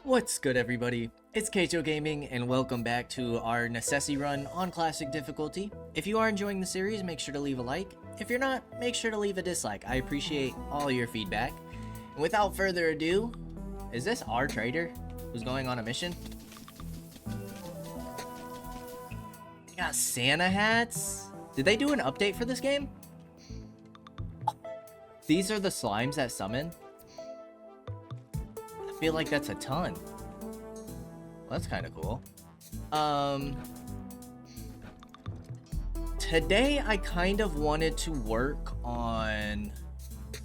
What's good, everybody? It's Kaige-O Gaming, and welcome back to our Necesse run on Classic difficulty. If you are enjoying the series, make sure to leave a like. If you're not, make sure to leave a dislike. I appreciate all your feedback. And without further ado, is this our trader who's going on a mission? They got Santa hats? Did they do an update for this game? These are the slimes that summon? I feel like that's a ton. Well, that's kind of cool. Today I kind of wanted to work on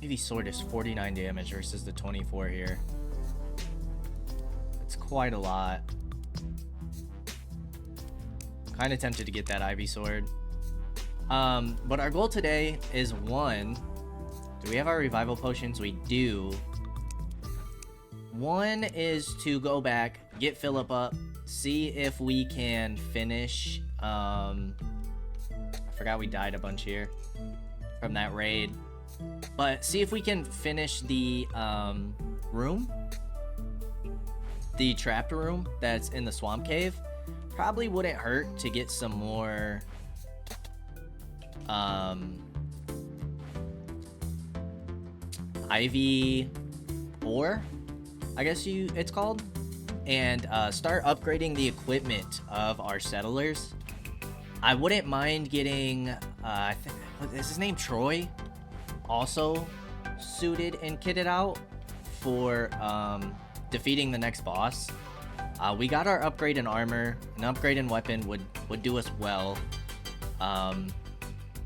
maybe sword is 49 damage versus the 24 here. It's quite a lot. Kind of tempted to get that Ivy sword. But our goal today is one. Do we have our revival potions? We do. One is to go back, get Philip up, see if we can finish, I forgot we died a bunch here from that raid, but see if we can finish the, room, the trapped room that's in the swamp cave. Probably wouldn't hurt to get some more, Ivy ore, I guess it's called, and start upgrading the equipment of our settlers. I wouldn't mind getting, I think, is his name Troy? Also suited and kitted out for defeating the next boss. We got our upgrade in armor. An upgrade in weapon would do us well.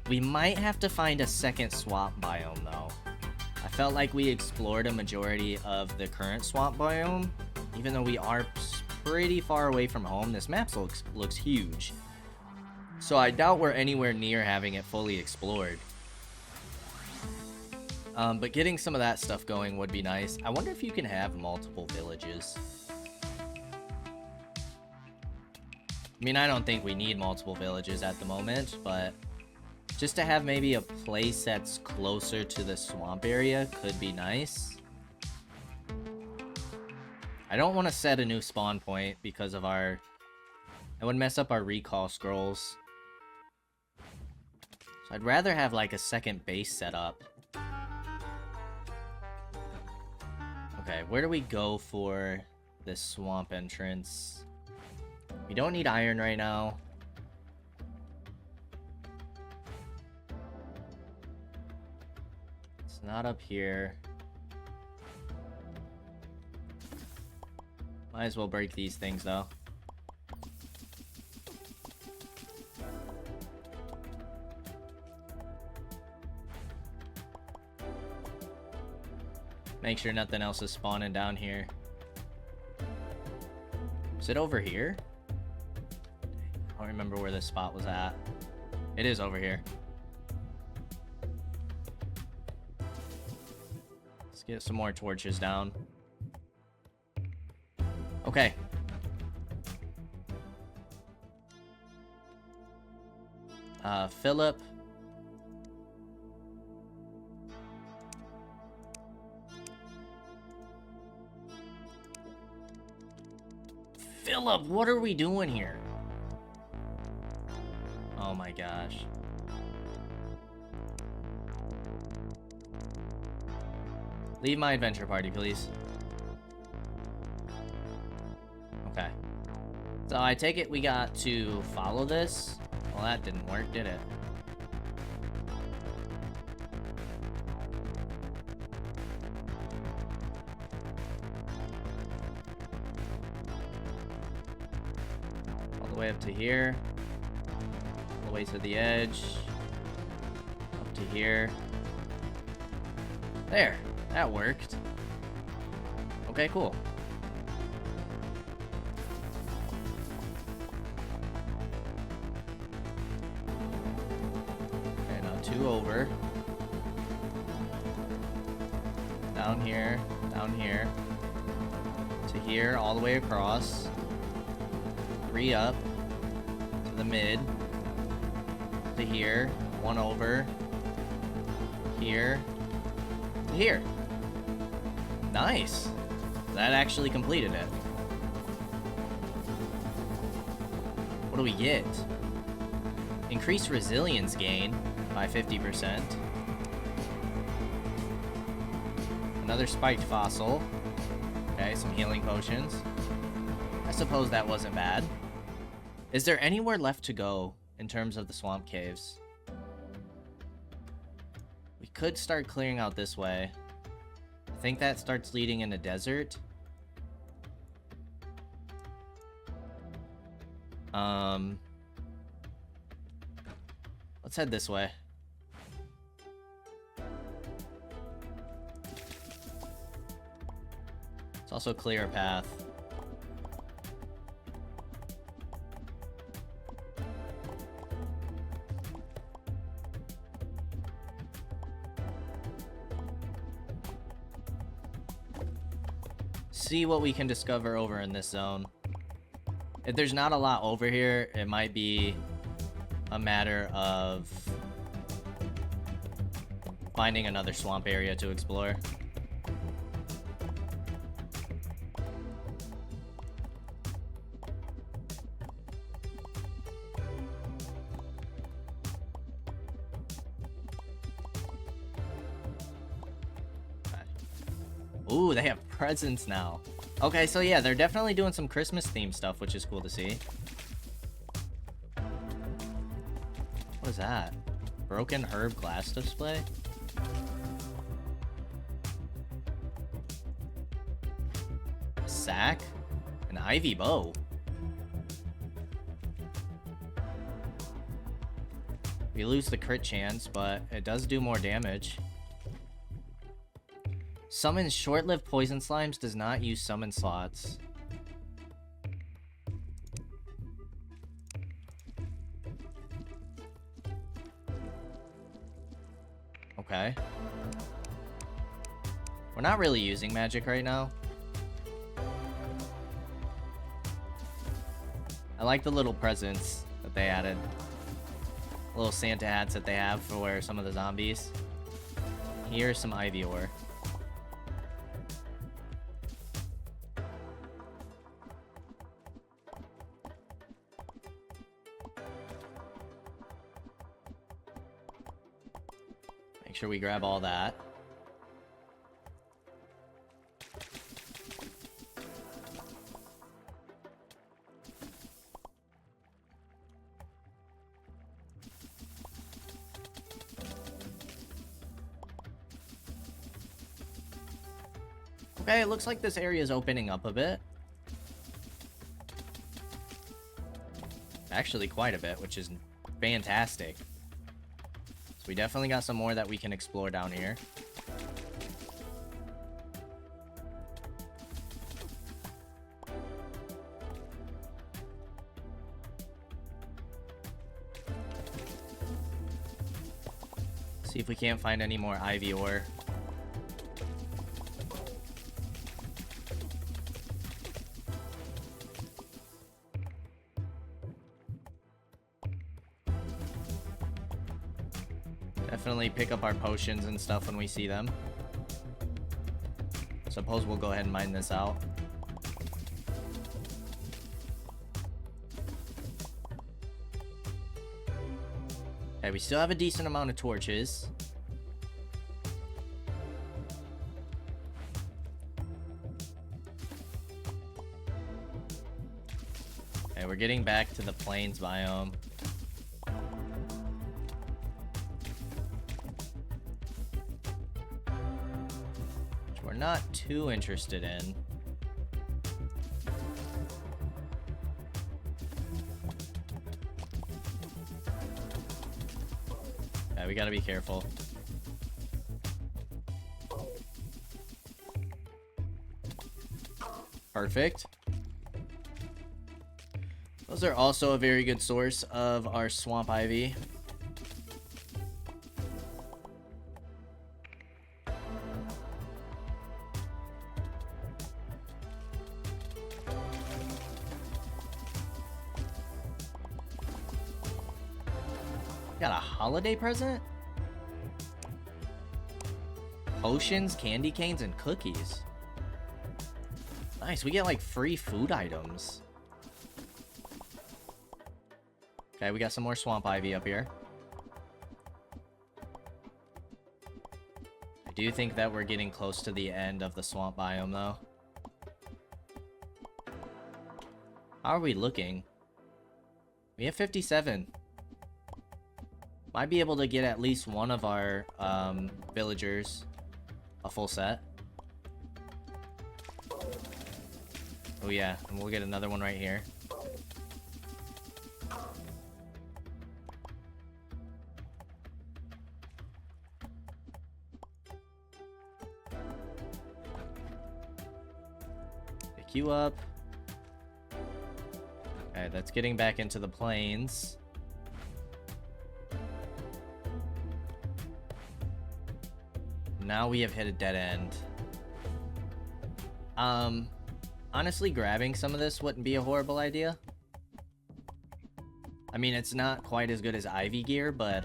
We might have to find a second swamp biome though. I felt like we explored a majority of the current swamp biome. Even though we are pretty far away from home, this map looks huge. So I doubt we're anywhere near having it fully explored. But getting some of that stuff going would be nice. I wonder if you can have multiple villages. I mean, I don't think we need multiple villages at the moment, but just to have maybe a place that's closer to the swamp area could be nice. I don't want to set a new spawn point because of I would mess up our recall scrolls. So I'd rather have like a second base set up. Okay, where do we go for this swamp entrance? We don't need iron right now. It's not up here. Might as well break these things though. Make sure nothing else is spawning down here. Is it over here? I don't remember where this spot was at. It is over here. Let's get some more torches down. Okay. Philip. Philip, what are we doing here? Oh my gosh. Leave my adventure party, please. Okay. So I take it we got to follow this? Well, that didn't work, did it? All the way up to here. All the way to the edge. Up to here. There. That worked. Okay, cool. Okay, now 2 over. Down here, to here, all the way across. 3 up, to the mid, to here, 1 over, here, to here. Nice. That actually completed it. What do we get? Increased resilience gain by 50%. Another spiked fossil. Okay, some healing potions. I suppose that wasn't bad. Is there anywhere left to go in terms of the swamp caves? We could start clearing out this way. I think that starts leading in a desert. Let's head this way. It's also a clear path. See what we can discover over in this zone. If there's not a lot over here, it might be a matter of finding another swamp area to explore. Ooh, they have presents now. Okay, so yeah, they're definitely doing some Christmas themed stuff, which is cool to see. What is that? Broken herb glass display? A sack? An ivy bow? We lose the crit chance, but it does do more damage. Summon short-lived poison slimes, does not use summon slots. Okay. We're not really using magic right now. I like the little presents that they added. Little Santa hats that they have for some of the zombies. Here's some ivy ore. Make sure we grab all that. Okay, it looks like this area is opening up a bit. Actually, quite a bit, which is fantastic. So we definitely got some more that we can explore down here. See if we can't find any more ivy ore. Definitely pick up our potions and stuff when we see them. Suppose we'll go ahead and mine this out. Okay, we still have a decent amount of torches. Okay, we're getting back to the plains biome. Not too interested in. Yeah, we gotta be careful. Perfect. Those are also a very good source of our swamp ivy. Got a holiday present? Potions, candy canes, and cookies. Nice, we get like free food items. Okay, we got some more swamp ivy up here. I do think that we're getting close to the end of the swamp biome, though. How are we looking? We have 57. Might be able to get at least one of our villagers a full set. Oh yeah, and we'll get another one right here. Pick you up. Okay, that's getting back into the plains. Now we have hit a dead end. Honestly, grabbing some of this wouldn't be a horrible idea. I mean, it's not quite as good as Ivy gear, but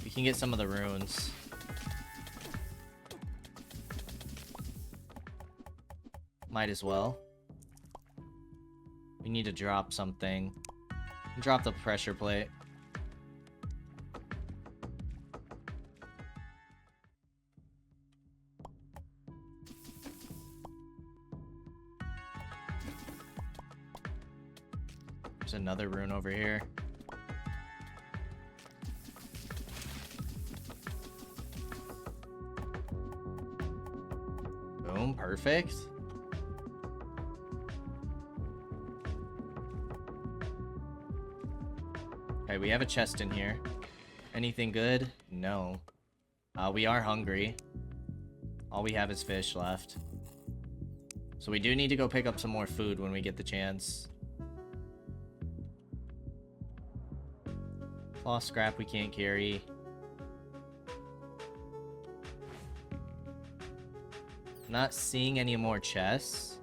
we can get some of the runes. Might as well. We need to drop something. Drop the pressure plate. There's another rune over here. Boom, perfect. Okay, we have a chest in here. Anything good? No. We are hungry. All we have is fish left. So we do need to go pick up some more food when we get the chance. Claw scrap we can't carry. Not seeing any more chests.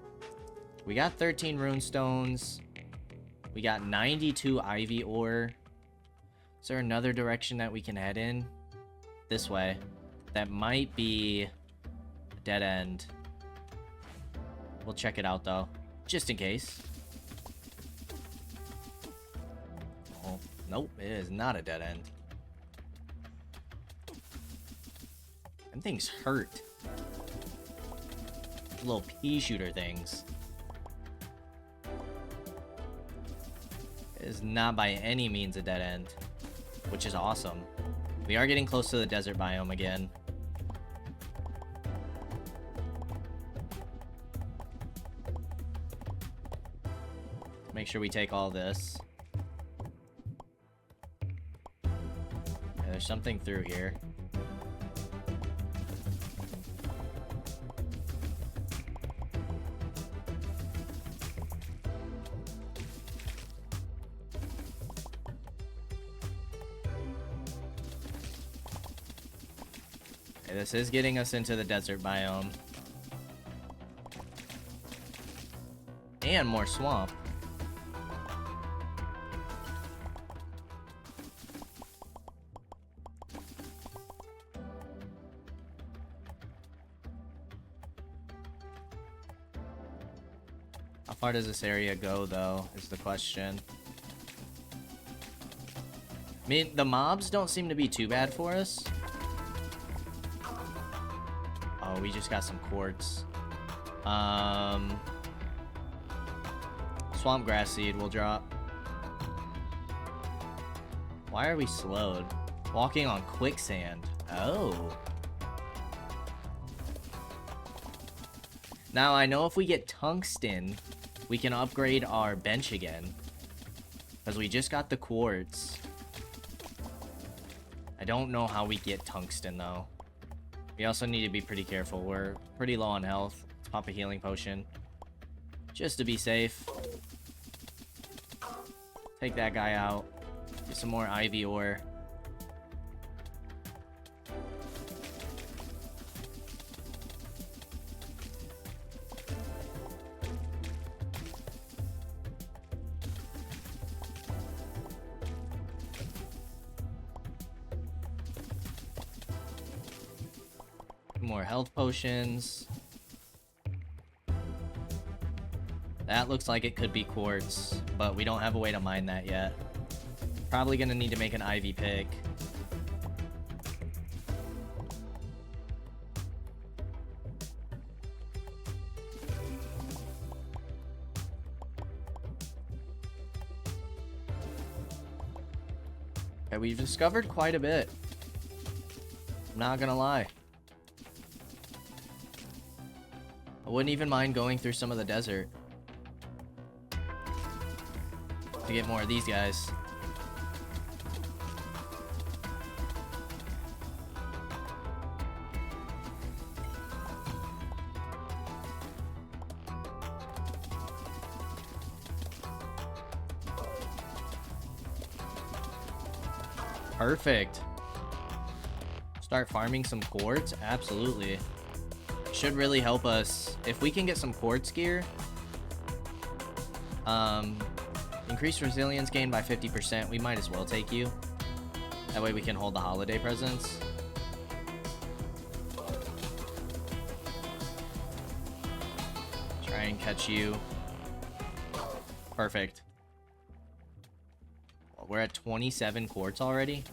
We got 13 rune stones. We got 92 ivy ore. Is there another direction that we can head in? This way. That might be a dead end. We'll check it out though, just in case. Oh, nope, it is not a dead end. Them things hurt. Little pea shooter things. It is not by any means a dead end, which is awesome. We are getting close to the desert biome again. Make sure we take all this. Yeah, there's something through here. Okay, this is getting us into the desert biome. And more swamp. How far does this area go, though, is the question. I mean, the mobs don't seem to be too bad for us. Oh, we just got some quartz. Swamp grass seed will drop. Why are we slowed? Walking on quicksand. Oh. Now, I know if we get tungsten, we can upgrade our bench again. Because we just got the quartz. I don't know how we get tungsten, though. We also need to be pretty careful. We're pretty low on health. Let's pop a healing potion. Just to be safe. Take that guy out. Get some more ivy ore. more health potions. That looks like it could be quartz, but we don't have a way to mine that yet. Probably gonna need to make an ivy pick. Okay, we've discovered quite a bit. I'm not gonna lie. I wouldn't even mind going through some of the desert to get more of these guys. Perfect. Start farming some quartz? Absolutely. Should really help us. If we can get some quartz gear, increase resilience gain by 50%, we might as well take you. That way we can hold the holiday presents. Try and catch you. Perfect. We're at 27 quartz already.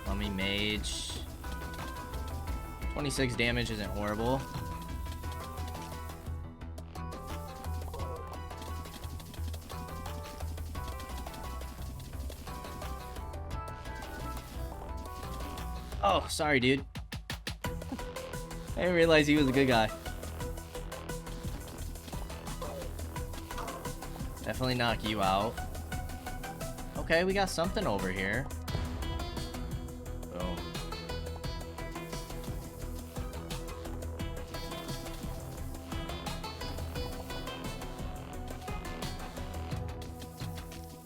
Mummy Mage. 26 damage isn't horrible. Oh, sorry, dude. I didn't realize he was a good guy. Definitely knock you out. Okay, we got something over here. Boom.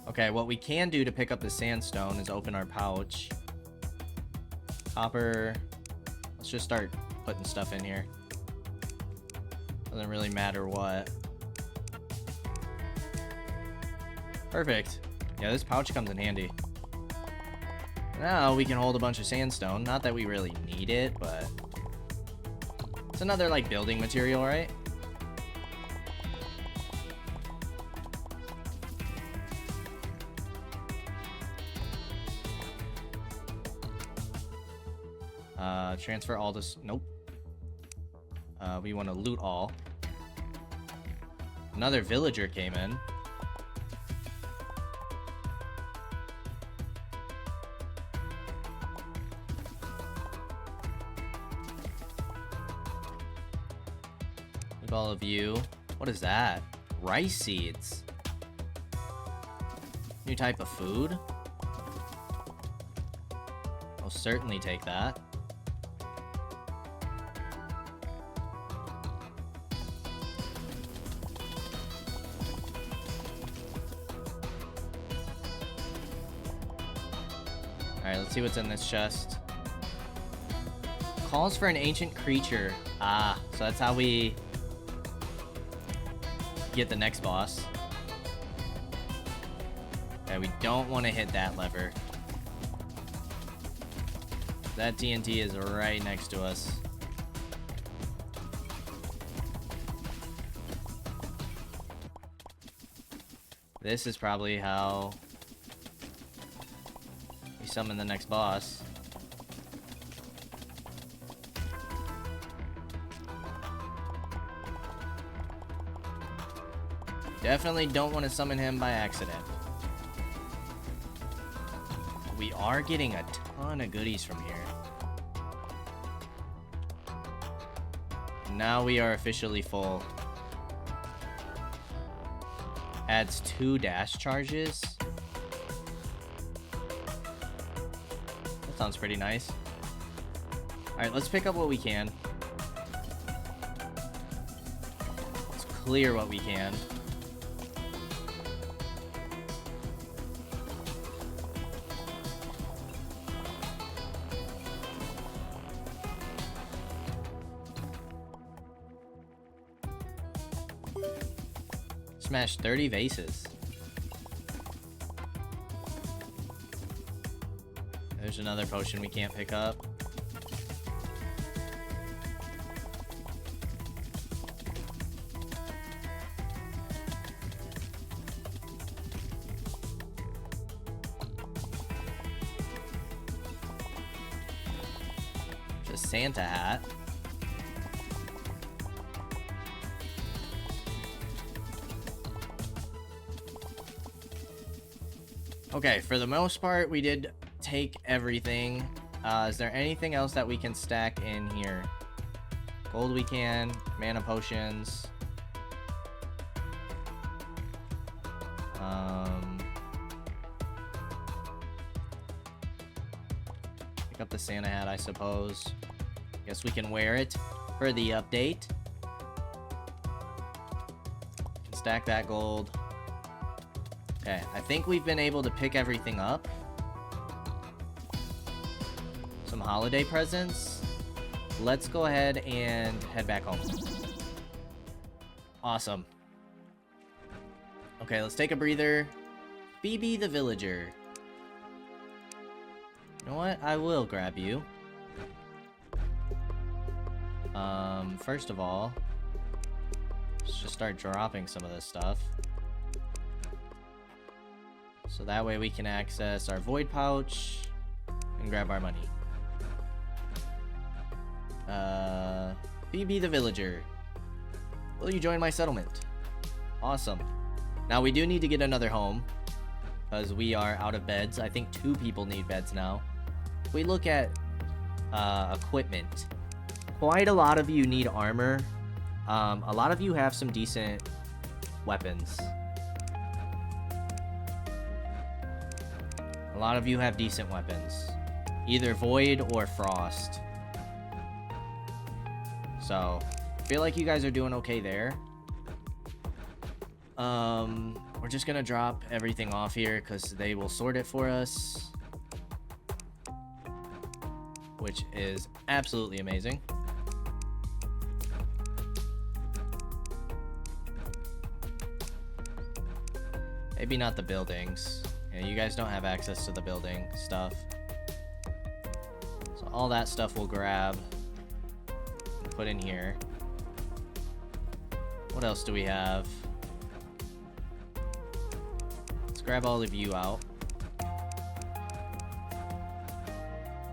Okay, what we can do to pick up the sandstone is open our pouch. Copper. Let's just start putting stuff in here. Doesn't really matter what. Perfect. Yeah, this pouch comes in handy. Now we can hold a bunch of sandstone. Not that we really need it, but it's another like building material, right? Transfer all this. Nope. We want to loot all. Another villager came in. Look at all of you. What is that? Rice seeds. New type of food. I'll certainly take that. Alright, let's see what's in this chest. Calls for an ancient creature. Ah, so that's how we get the next boss. Okay, we don't want to hit that lever. That TNT is right next to us. This is probably how we summon the next boss. Definitely don't want to summon him by accident. We are getting a ton of goodies from here. Now we are officially full. Adds 2 dash charges. That sounds pretty nice. Alright, let's pick up what we can. Let's clear what we can. Smash 30 vases. There's another potion we can't pick up. Just Santa hat. Okay, for the most part, we did take everything. Is there anything else that we can stack in here? Gold we can, mana potions. Pick up the Santa hat, I suppose. Guess we can wear it for the update. Stack that gold. Okay, I think we've been able to pick everything up. Some holiday presents. Let's go ahead and head back home. Awesome. Okay, let's take a breather. Phoebe the villager. You know what? I will grab you. First of all, let's just start dropping some of this stuff. So that way we can access our void pouch and grab our money. Phoebe the villager. Will you join my settlement? Awesome. Now we do need to get another home because we are out of beds. I think 2 people need beds now. If we look at equipment, quite a lot of you need armor. A lot of you have some decent weapons. A lot of you have decent weapons. Either Void or Frost. So, I feel like you guys are doing okay there. We're just gonna drop everything off here because they will sort it for us. Which is absolutely amazing. Maybe not the buildings. Yeah, you guys don't have access to the building stuff. So all that stuff we'll grab and put in here. What else do we have? Let's grab all of you out.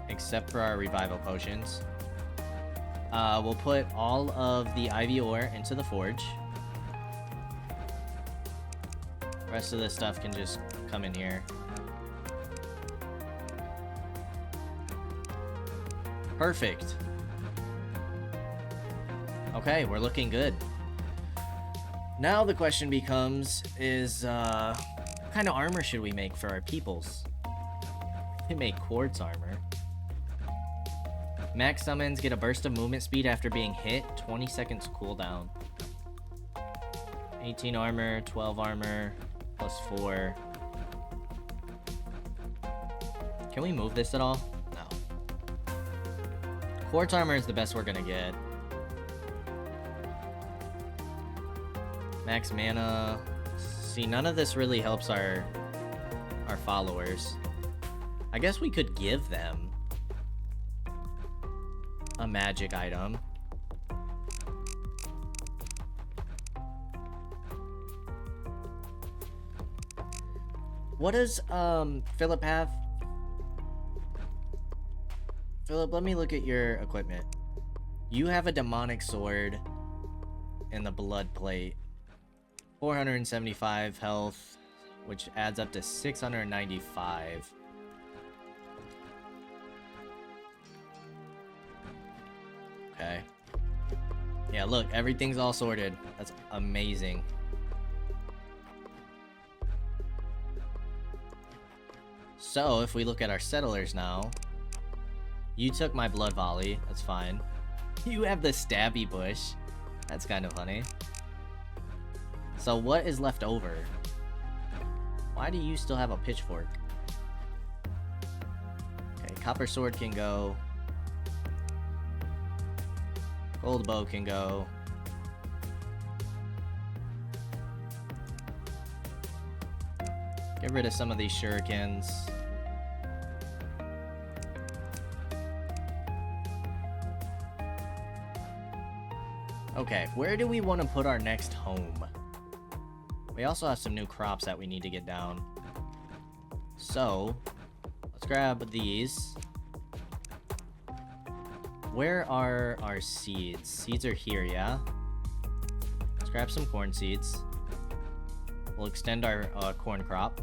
Except for our revival potions. We'll put all of the ivy ore into the forge. The rest of this stuff can just come in here. Perfect. Okay, we're looking good. Now the question becomes is what kind of armor should we make for our peoples? We make quartz armor. Max summons get a burst of movement speed after being hit, 20 seconds cooldown. 18 armor, 12 armor, plus 4. Can we move this at all? No. Quartz armor is the best we're gonna get. Max mana. See, none of this really helps our followers. I guess we could give them a magic item. What does Philip have? Philip, let me look at your equipment. You have a demonic sword and the blood plate. 475 health, which adds up to 695. Okay. Yeah, look, everything's all sorted. That's amazing. So, if we look at our settlers now, you took my blood volley. That's fine. You have the stabby bush. That's kind of funny. So, what is left over? Why do you still have a pitchfork? Okay, copper sword can go. Gold bow can go. Get rid of some of these shurikens. Okay, where do we want to put our next home? We also have some new crops that we need to get down. So, let's grab these. Where are our seeds? Seeds are here, yeah? Let's grab some corn seeds. We'll extend our corn crop.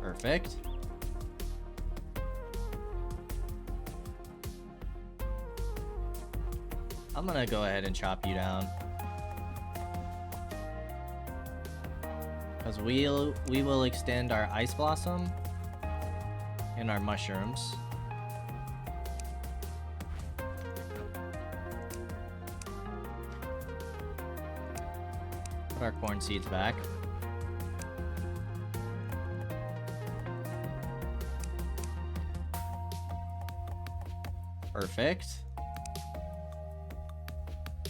Perfect. I'm gonna go ahead and chop you down. Because we will extend our ice blossom and our mushrooms. Put our corn seeds back. Perfect.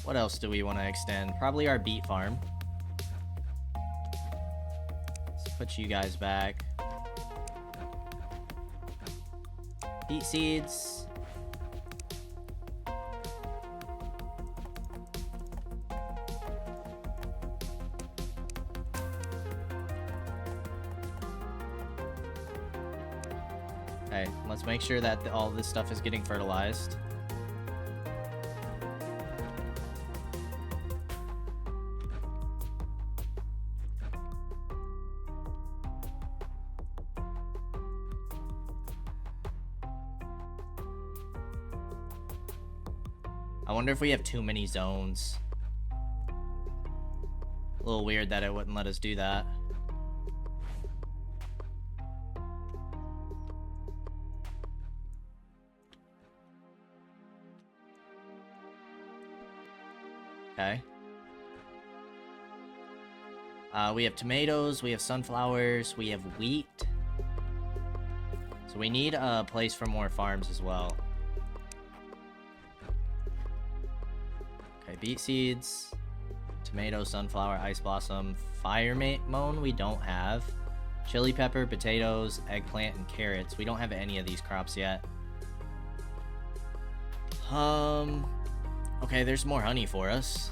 What else do we want to extend? Probably our beet farm. Let's put you guys back. Beet seeds. Okay, let's make sure that all this stuff is getting fertilized. I wonder if we have too many zones. A little weird that it wouldn't let us do that. Okay. We have tomatoes, we have sunflowers, we have wheat. So we need a place for more farms as well. Okay, beet seeds, tomato, sunflower, ice blossom, fire moan we don't have. Chili pepper, potatoes, eggplant, and carrots. We don't have any of these crops yet. Okay, there's more honey for us.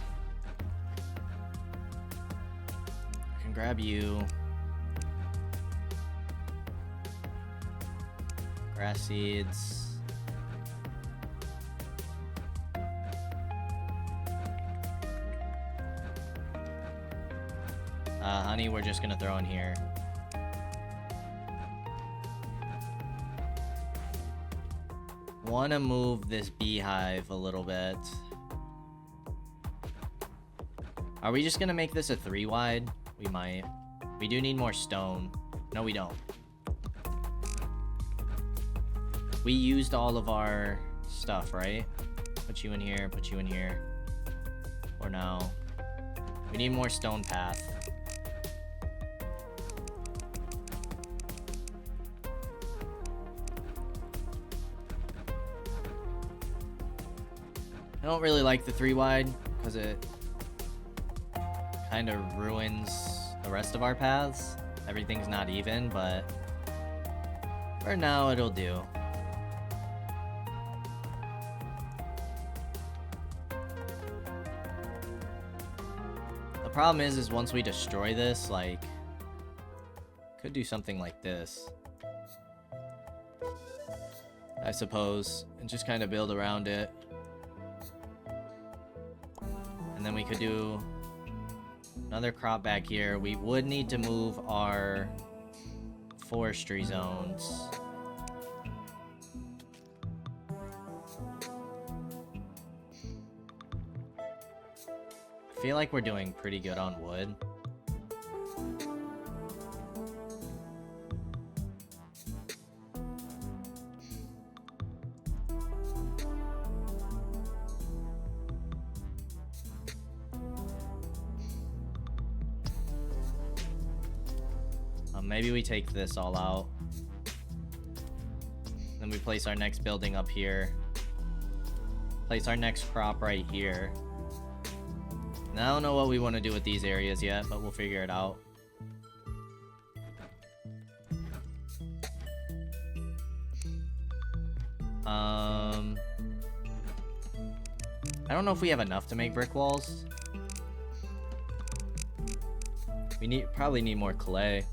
I can grab you. Grass seeds. Honey, we're just gonna throw in here. Wanna move this beehive a little bit. Are we just gonna make this a 3 wide? We might. We do need more stone. No, we don't. We used all of our stuff, right? Put you in here, put you in here. For now. We need more stone path. I don't really like the 3 wide because it kind of ruins the rest of our paths. Everything's not even, but for now it'll do. The problem is once we destroy this, like, could do something like this, I suppose, and just kind of build around it. And then we could do another crop back here. We would need to move our forestry zones. I feel like we're doing pretty good on wood. Maybe we take this all out. Then we place our next building up here. Place our next crop right here. And I don't know what we want to do with these areas yet, but we'll figure it out. I don't know if we have enough to make brick walls. We probably need more clay.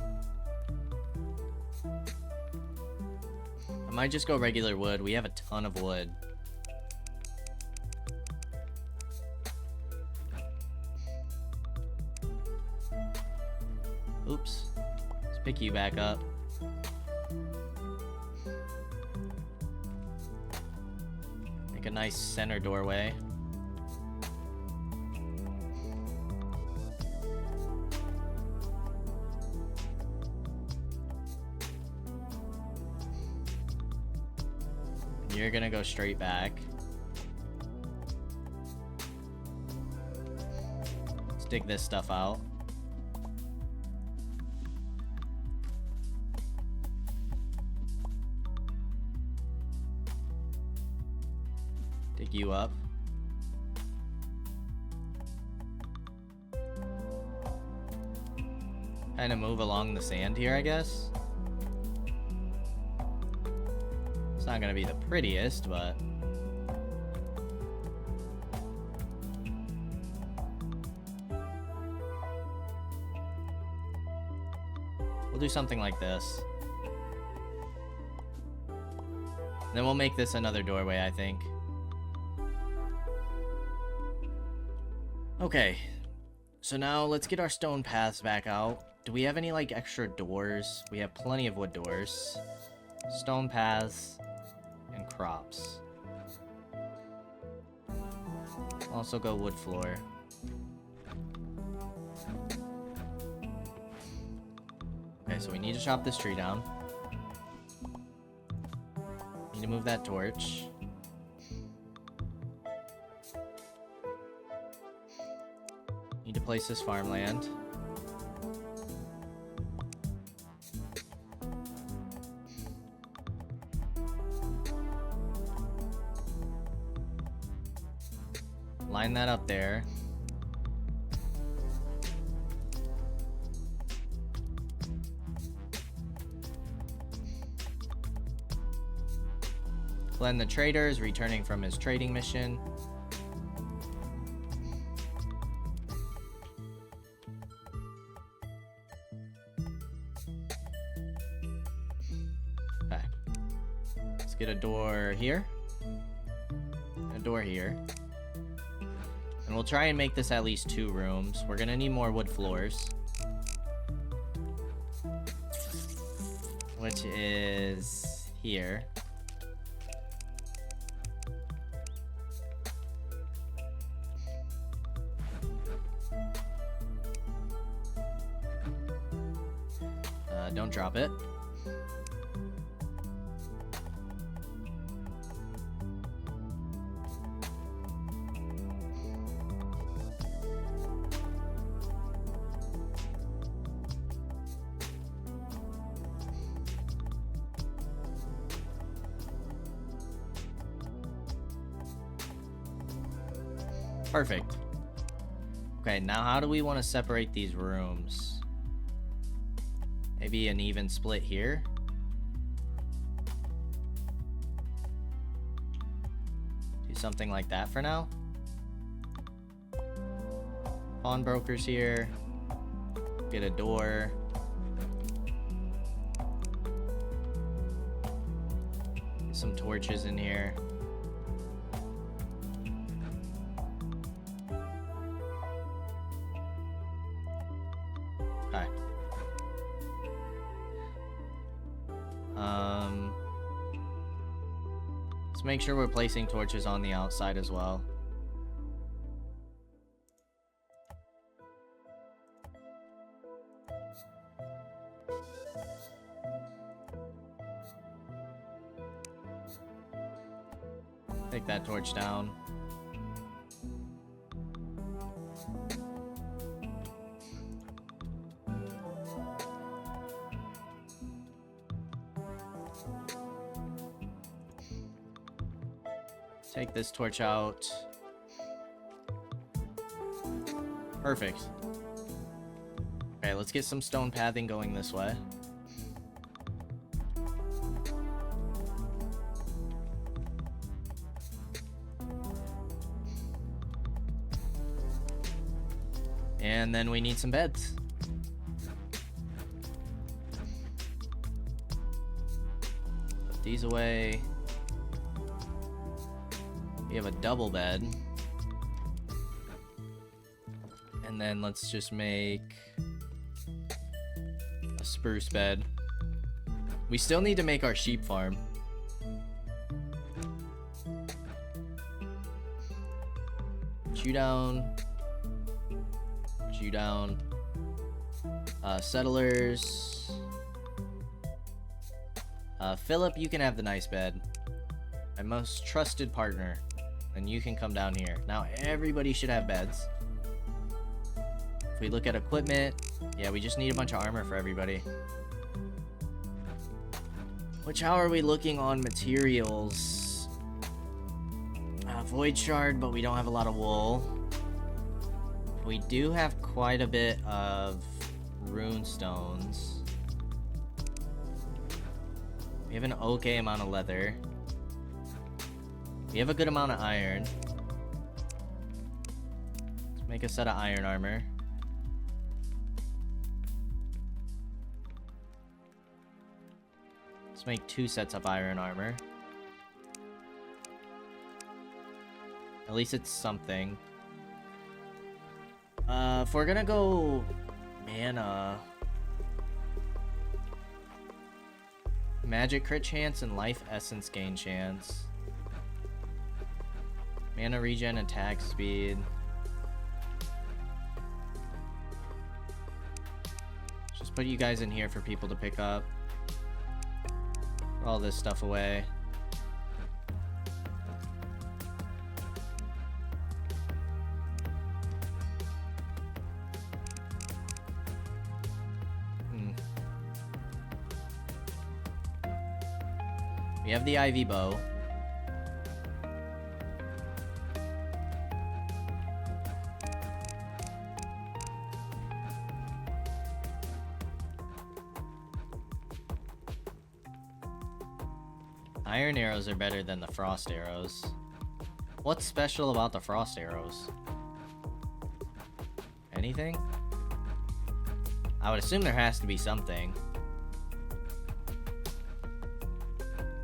I might just go regular wood. We have a ton of wood. Oops. Let's pick you back up. Make a nice center doorway. You're gonna go straight back. Let's dig this stuff out. Dig you up. Kind of move along the sand here, I guess. It's not gonna be the prettiest, but we'll do something like this. Then we'll make this another doorway, I think. Okay, so now let's get our stone paths back out. Do we have any like extra doors? We have plenty of wood doors. Stone paths and crops. Also go wood floor. Okay, so we need to chop this tree down. Need to move that torch. Need to place this farmland. Line that up there. Glenn the trader is returning from his trading mission. Okay. Let's get a door here. A door here. And we'll try and make this at least 2 rooms. We're gonna need more wood floors. Which is here. Don't drop it. Perfect. Okay, now how do we want to separate these rooms? Maybe an even split here? Do something like that for now. Pawnbrokers here. Get a door. Get some torches in here. Okay. Let's make sure we're placing torches on the outside as well. Take that torch down. Take take this torch out. Perfect. Okay, let's get some stone pathing going this way. And then we need some beds. Put these away. We have a double bed. And then let's just make a spruce bed. We still need to make our sheep farm. Chew down. Chew down. Settlers. Philip, you can have the nice bed. My most trusted partner. And you can come down here. Now everybody should have beds. If we look at equipment, yeah, we just need a bunch of armor for everybody. Which, how are we looking on materials? Void shard, but we don't have a lot of wool. We do have quite a bit of rune stones. We have an okay amount of leather. We have a good amount of iron. Let's make a set of iron armor. Let's make 2 sets of iron armor. At least it's something. If we're gonna go mana, magic crit chance and life essence gain chance, mana regen, attack speed. Just put you guys in here for people to pick up. Put all this stuff away. We have the ivy bow. Iron arrows are better than the frost arrows. What's special about the frost arrows? Anything? I would assume there has to be something.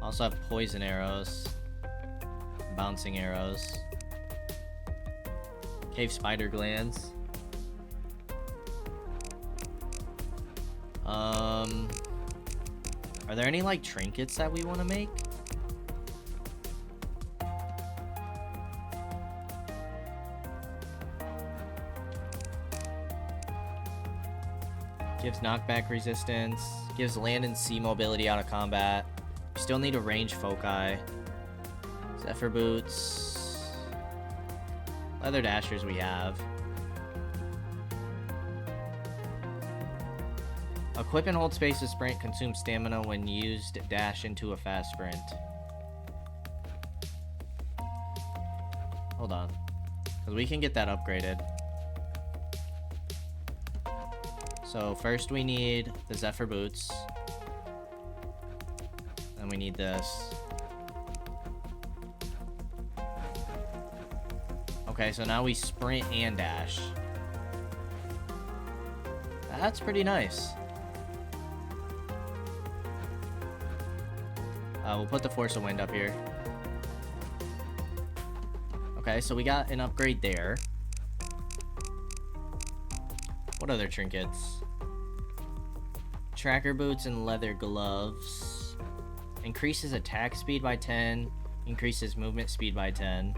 Also have poison arrows, bouncing arrows, cave spider glands. Are there any like trinkets that we want to make? Gives knockback resistance, gives land and sea mobility out of combat. Still need a range foci. Zephyr boots. Leather dashers we have. Equip and hold space to sprint. Consume stamina when used. Dash into a fast sprint. Hold on. Because we can get that upgraded. So first we need the Zephyr boots. Then we need this. Okay, so now we sprint and dash. That's pretty nice. We'll put the Force of Wind up here. Okay, so we got an upgrade there. What other trinkets? Tracker boots and leather gloves. Increases attack speed by 10. Increases movement speed by 10.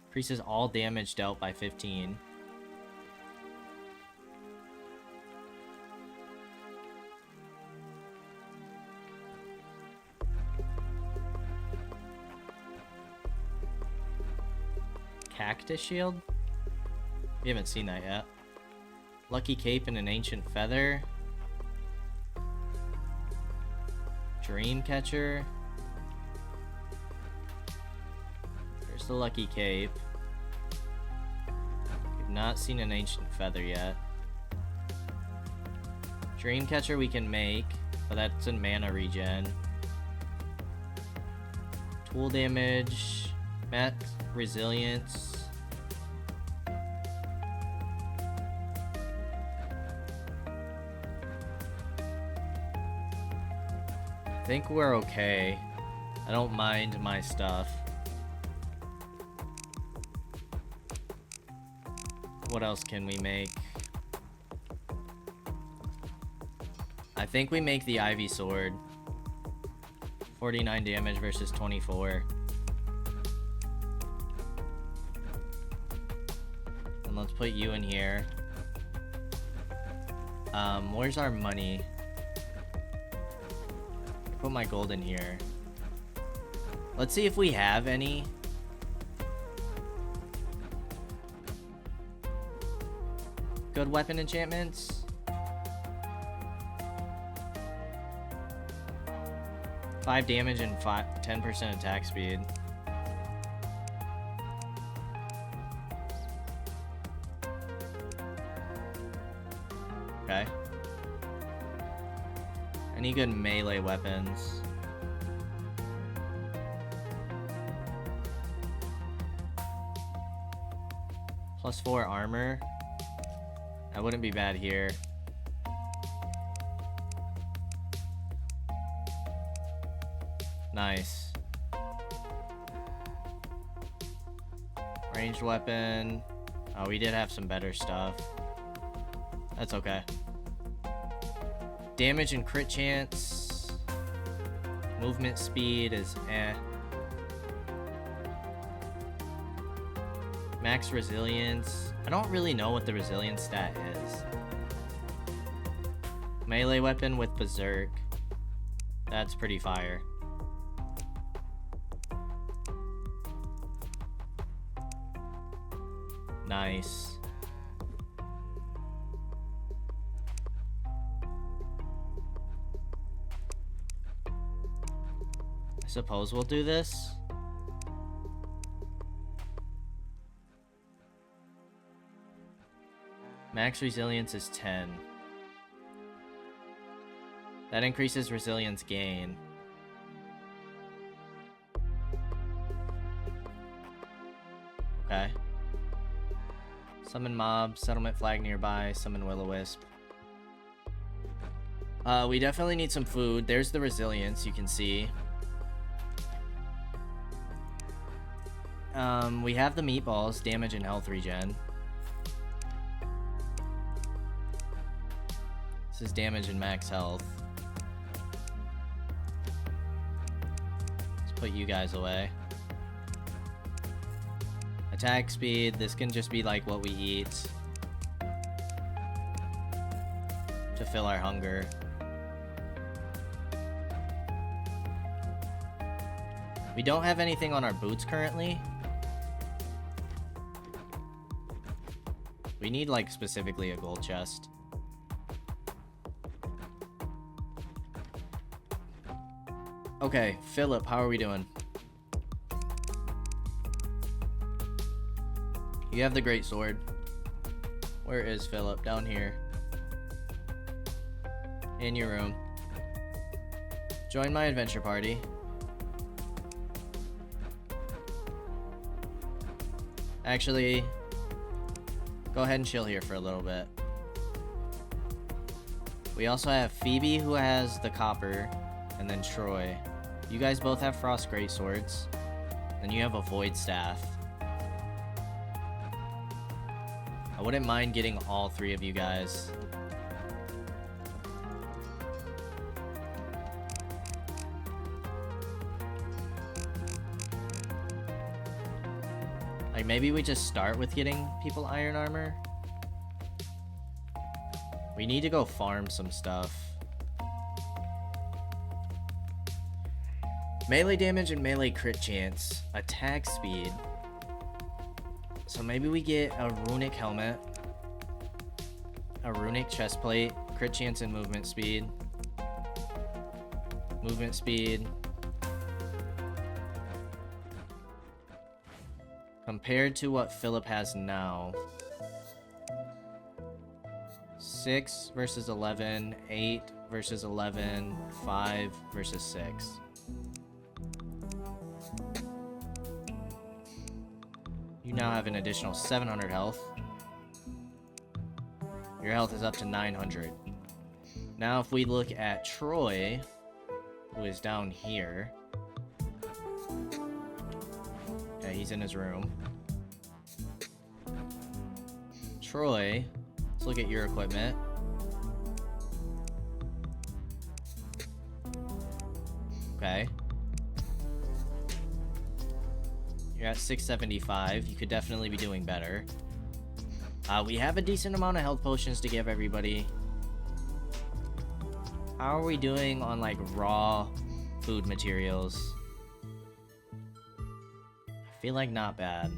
Increases all damage dealt by 15. Cactus shield? We haven't seen that yet. Lucky cape and an ancient feather. Dream catcher. There's the lucky cape. We've not seen an ancient feather yet. Dream catcher we can make, but that's in mana regen. Tool damage, max resilience. I think we're okay. I don't mind my stuff. What else can we make? I think we make the Ivy Sword. 49 damage versus 24. And let's put you in here. Where's our money? Put my gold in here. Let's see if we have any. Good weapon enchantments. 5 damage and 10% attack speed. Okay. Any good melee weapons? +4 armor. That wouldn't be bad here. Nice. Ranged weapon. Oh, we did have some better stuff. That's okay. Damage and crit chance. Movement speed is eh. Max resilience. I don't really know what the resilience stat is. Melee weapon with berserk. That's pretty fire. Nice. I suppose we'll do this. Max resilience is 10. That increases resilience gain. Okay. Summon mob, settlement flag nearby, summon will-o-wisp. We definitely need some food. There's the resilience, you can see. We have the meatballs, damage and health regen. This is damage and max health. Let's put you guys away. Attack speed, this can just be like what we eat to fill our hunger. We don't have anything on our boots currently. We need like specifically a gold chest. Okay, Philip, how are we doing? You have the great sword. Where is Philip? Down here. In your room. Join my adventure party. Actually, go ahead and chill here for a little bit. We also have Phoebe, who has the copper, and then Troy. You guys both have frost great swords. Then you have a void staff. I wouldn't mind getting all 3 of you guys. Like, maybe we just start with getting people iron armor. We need to go farm some stuff. Melee damage and melee crit chance. Attack speed. So maybe we get a runic helmet, a runic chest plate, crit chance and movement speed. Movement speed. Compared to what Philip has now. 6 versus 11, 8 versus 11, 5 versus 6. You now have an additional 700 health. Your health is up to 900. Now if we look at Troy, who is down here. Okay, he's in his room. Troy, let's look at your equipment. Okay. You're at 675. You could definitely be doing better. We have a decent amount of health potions to give everybody. How are we doing on like raw food materials? I feel like not bad.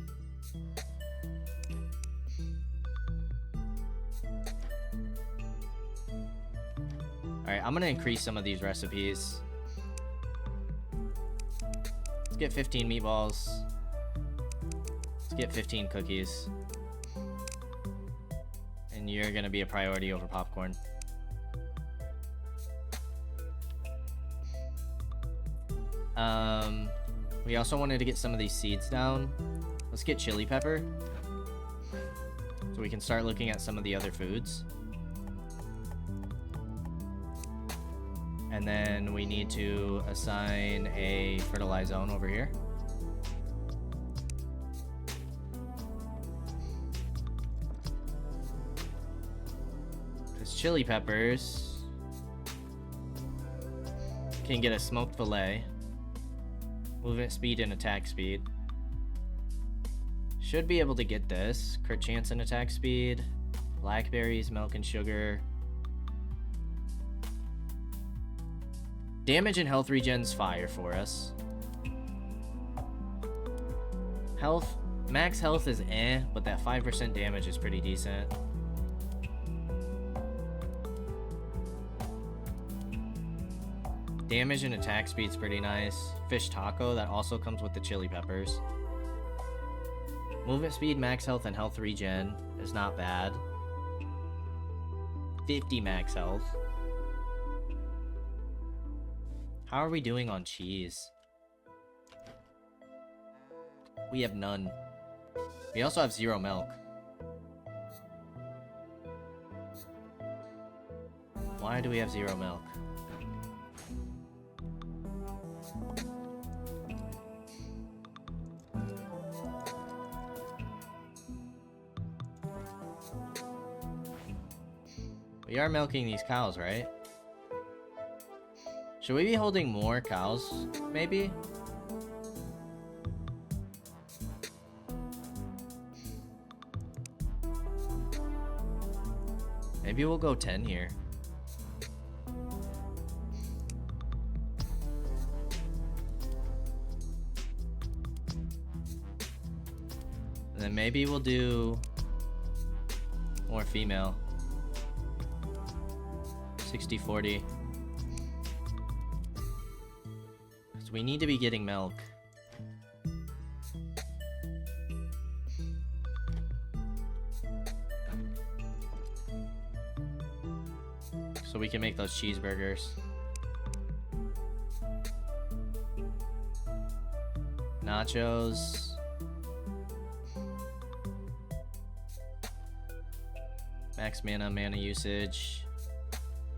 Alright, I'm gonna increase some of these recipes. Let's get 15 meatballs. Let's get 15 cookies. And you're gonna be a priority over popcorn. We also wanted to get some of these seeds down. Let's get chili pepper. So we can start looking at some of the other foods. And then we need to assign a fertilized zone over here. Because chili peppers can get a smoked fillet. Movement speed and attack speed. Should be able to get this. Crit chance and attack speed. Blackberries, milk and sugar. Damage and health regen's fire for us. Health, max health is eh, but that 5% damage is pretty decent. Damage and attack speed's pretty nice. Fish taco, that also comes with the chili peppers. Movement speed, max health, and health regen is not bad. 50 max health. How are we doing on cheese? We have none. We also have 0 milk. Why do we have 0 milk? We are milking these cows, right? Should we be holding more cows, maybe? Maybe we'll go 10 here. And then maybe we'll do more female. 60-40. So we need to be getting milk. So we can make those cheeseburgers. Nachos. Max mana, mana usage.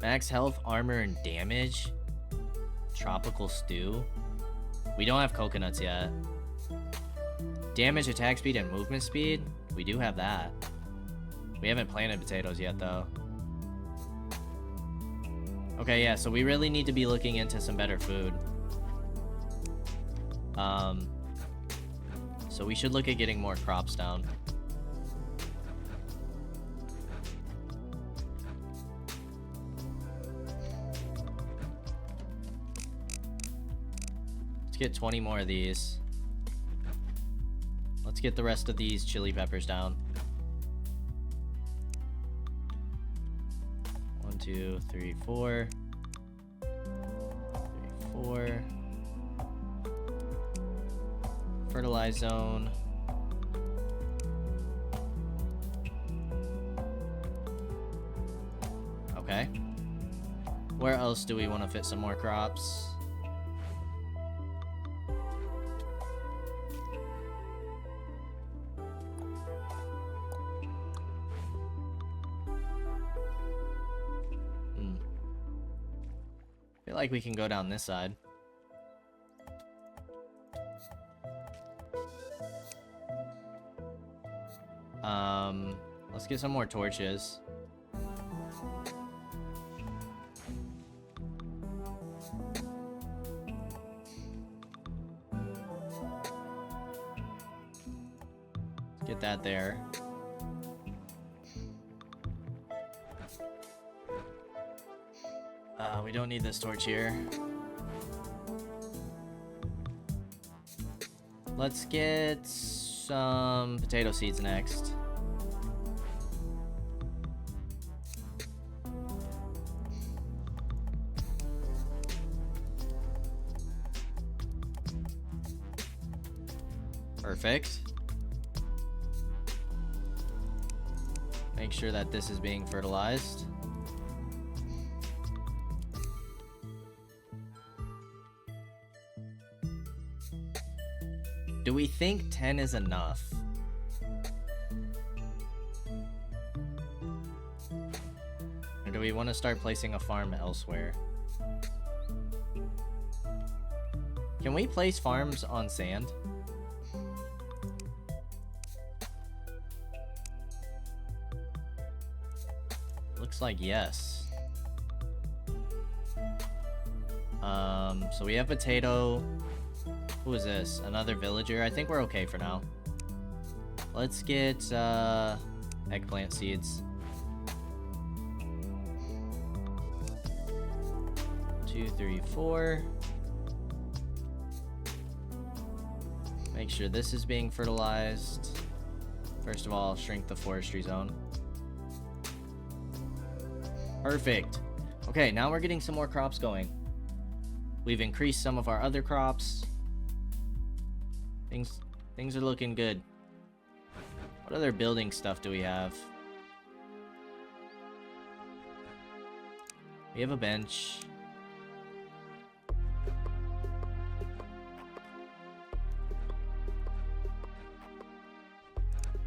Max health, armor, and damage. Tropical stew. We don't have coconuts yet. Damage, attack speed, and movement speed. We do have that. We haven't planted potatoes yet, though. Okay, yeah, so we really need to be looking into some better food. So we should look at getting more crops down. Let's get 20 more of these. Let's get the rest of these chili peppers down. 1, 2, 3, 4. 3, 4. Fertilize zone. Okay. Where else do we want to fit some more crops? I feel like we can go down this side. Let's get some more torches. Let's get that there. We don't need this torch here. Let's get some potato seeds next. Perfect. Make sure that this is being fertilized. Do we think 10 is enough? Or do we want to start placing a farm elsewhere? Can we place farms on sand? Looks like yes. So we have potato. Who is this? Another villager? I think we're okay for now. Let's get eggplant seeds. 2, 3, 4. Make sure this is being fertilized. First of all, shrink the forestry zone. Perfect. Okay, now we're getting some more crops going. We've increased some of our other crops. Things are looking good. What other building stuff do we have? We have a bench.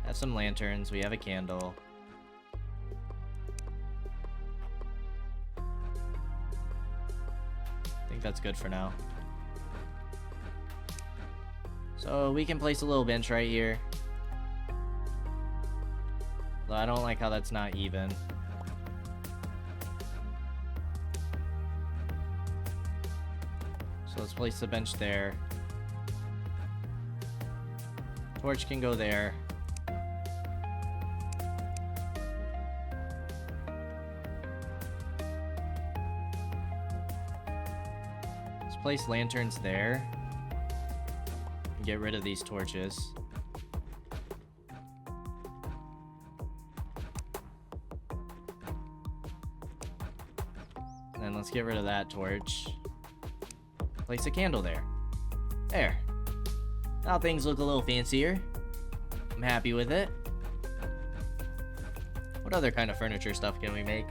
Have some lanterns. We have a candle. I think that's good for now. So we can place a little bench right here. Though I don't like how that's not even. So let's place the bench there. Torch can go there. Let's place lanterns there. Get rid of these torches. And then let's get rid of that torch. Place a candle there. There. Now things look a little fancier. I'm happy with it. What other kind of furniture stuff can we make?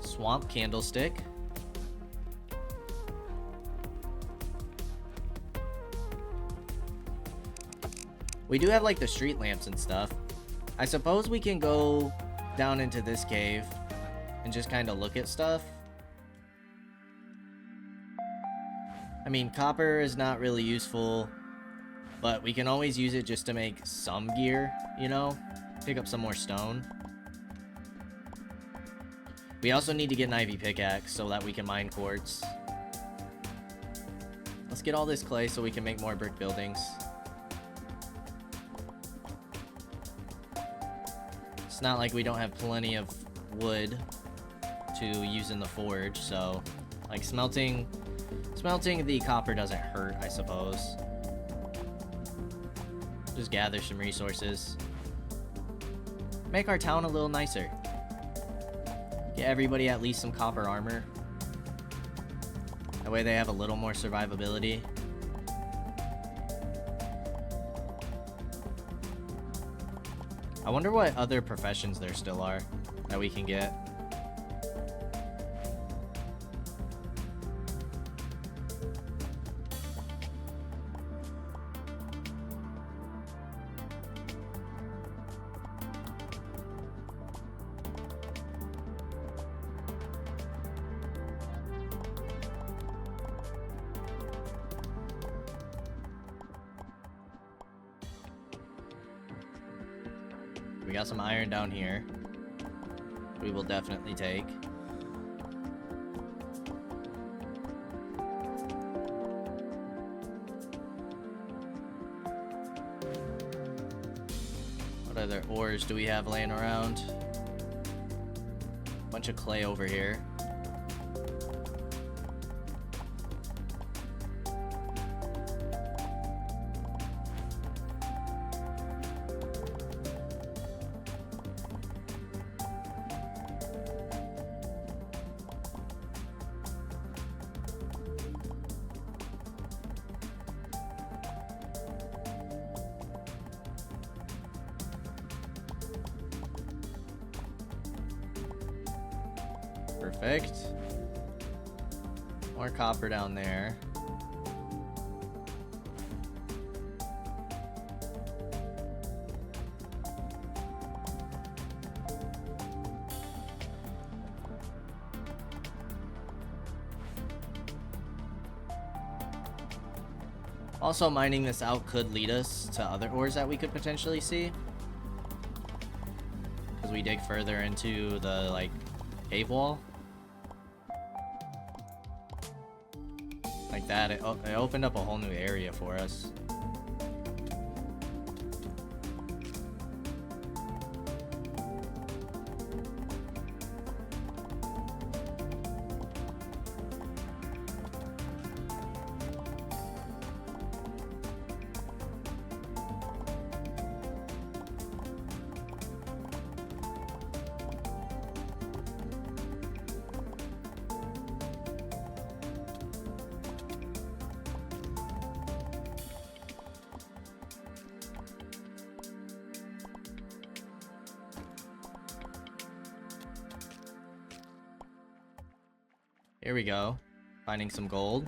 Swamp candlestick. We do have like the street lamps and stuff. I suppose we can go down into this cave and just kind of look at stuff. I mean, copper is not really useful, but we can always use it just to make some gear, you know? Pick up some more stone. We also need to get an ivy pickaxe so that we can mine quartz. Let's get all this clay so we can make more brick buildings. It's not like we don't have plenty of wood to use in the forge, so like smelting the copper doesn't hurt, I suppose. Just gather some resources. Make our town a little nicer. Get everybody at least some copper armor. That way they have a little more survivability. I wonder what other professions there still are that we can get. We got some iron down here. We will definitely take. What other ores do we have laying around? Bunch of clay over here. Perfect. More copper down there. Also, mining this out could lead us to other ores that we could potentially see. Because we dig further into the, like, cave wall. Like that, it opened up a whole new area for us. Here we go. Finding some gold.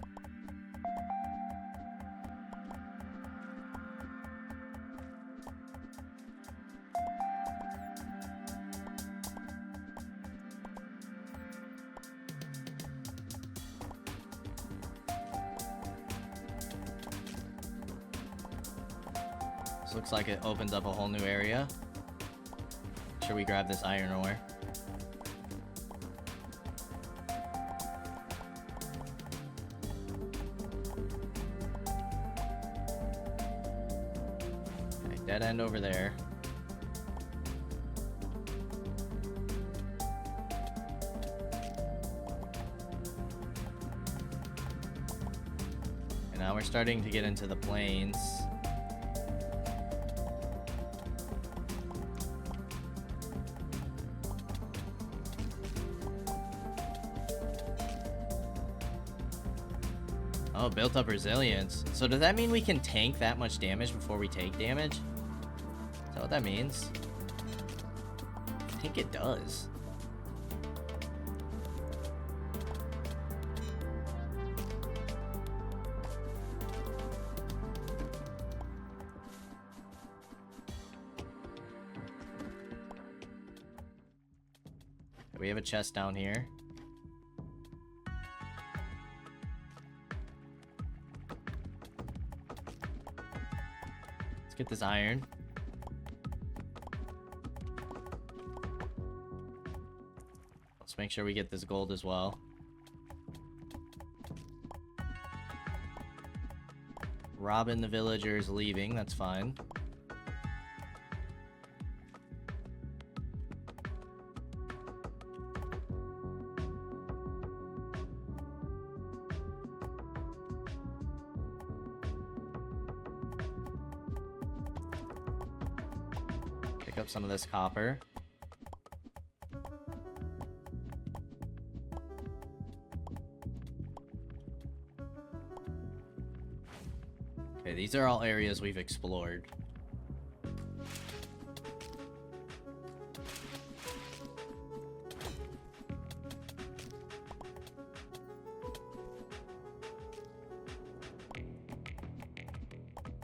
This looks like it opens up a whole new area. Should we grab this iron ore? Dead end over there. And now we're starting to get into the plains. Oh, built up resilience. So does that mean we can tank that much damage before we take damage? Is that what that means? I think it does. We have a chest down here. Let's get this iron. Let's make sure we get this gold as well. Robin the villager is leaving, that's fine. Pick up some of this copper. Okay, these are all areas we've explored.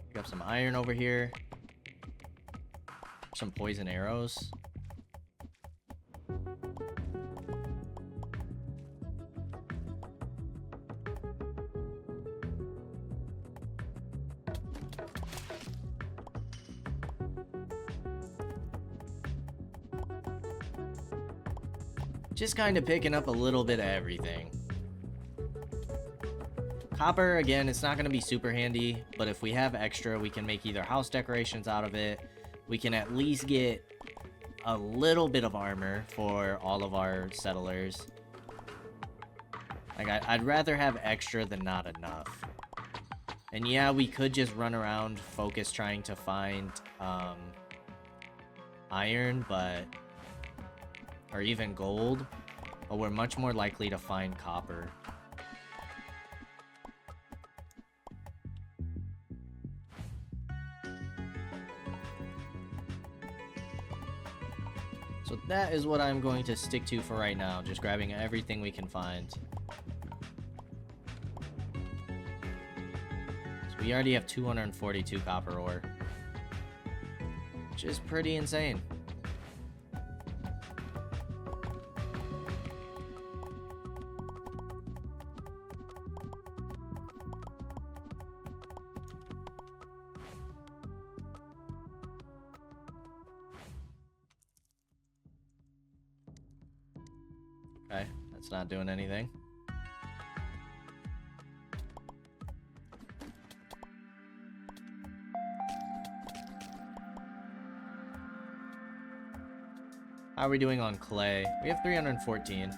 Pick up some iron over here. Some poison arrows. Just kind of picking up a little bit of everything. Copper, again, it's not going to be super handy, but if we have extra, we can make either house decorations out of it. We can at least get a little bit of armor for all of our settlers. Like, I'd rather have extra than not enough. And yeah, we could just run around, focus trying to find iron, but... or even gold, but we're much more likely to find copper. So that is what I'm going to stick to for right now, just grabbing everything we can find. So we already have 242 copper ore, which is pretty insane. Okay, that's not doing anything. How are we doing on clay? We have 314.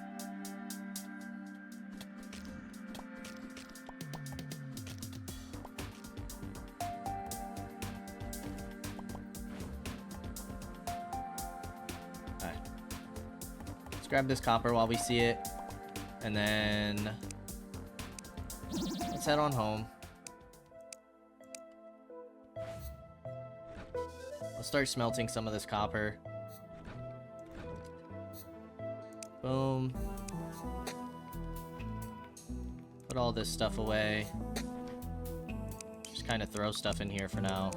Grab this copper while we see it, and then let's head on home. Let's start smelting some of this copper. Boom. Put all this stuff away. Just kind of throw stuff in here for now.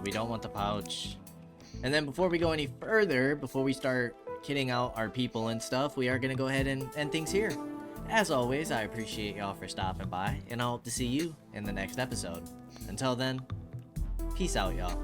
We don't want the pouch. And then before we go any further, before we start kitting out our people and stuff, we are going to go ahead and end things here. As always, I appreciate y'all for stopping by, and I hope to see you in the next episode. Until then, peace out, y'all.